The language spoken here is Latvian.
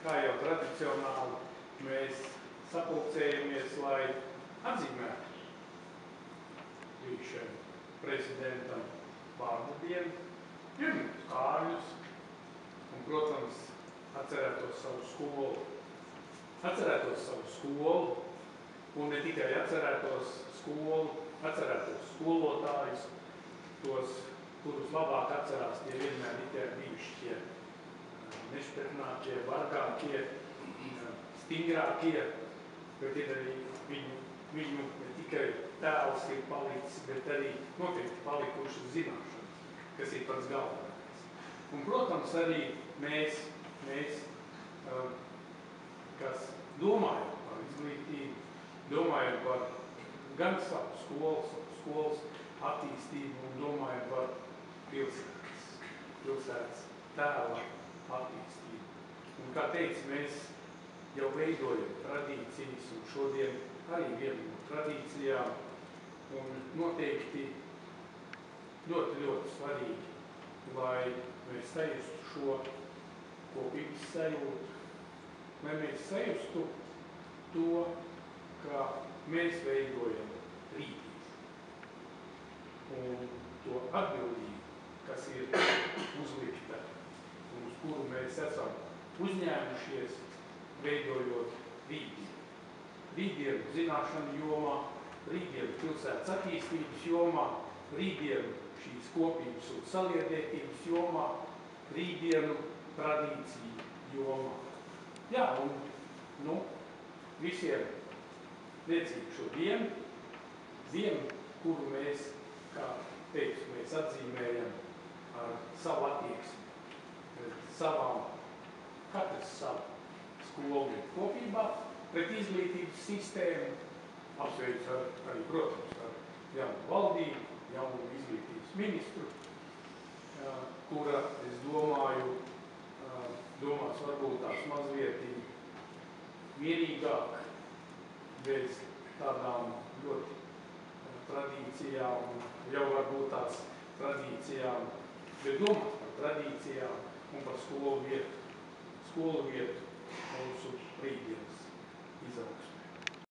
kā jau tradicionāli, mēs sapulcējamies, lai atzīmētu bijušajam prezidentam vārdu dienu, pieminētu Kārļus un, protams, atcerētos savu skolu, un ne tikai atcerētos skolu, atcerētos skolotājus, tos, kurus labāk atcerās, tie vienmēr tikai bijuši tie nešpatnākie, vargākie, stingrākie, bet ir arī viņu ne tikai tēls ir palicis, bet arī noteikti palikušas zināšanas, kas ir pats galvenais. Un, protams, arī mēs kas domājam par izglītību, domājam par gan savu skolas attīstību un domājam par pilsētas tēla attīstību. Un, kā teicu, mēs jau veidojam tradīcijas, un šodien arī viena no tradīcijām, un noteikti ļoti, ļoti svarīgi, lai mēs sajustu šo kopības sajūtu, lai mēs sajustu to, ka mēs veidojam rītdienas un to atbildību, kas ir uzlikta un uz kuru mēs esam uzņēmušies, veidojot rītdienu. Rītdienu zināšanu jomā, rītdienu pilsētas attīstības jomā, rītdienu šīs kopības un saliedētības jomā, rītdienu tradīciju jomā. Jā, un visiem liecību šo dienu, kuru mēs, kā teicu, mēs atzīmējam ar savu attieksmi, katrs savu skolu kopībā, pret izglītības sistēmu, apsveicu arī, protams, ar jaunu valdību, jaunu izglītības ministru, kura, es domāju, domās varbūt tās mazliet mierīgāk, bez tādām ļoti tradīcijām, jau varbūt tās tradīcijām, bet domās par tradīcijām un par skolu vietu mūsu rītdienas izaugsmē.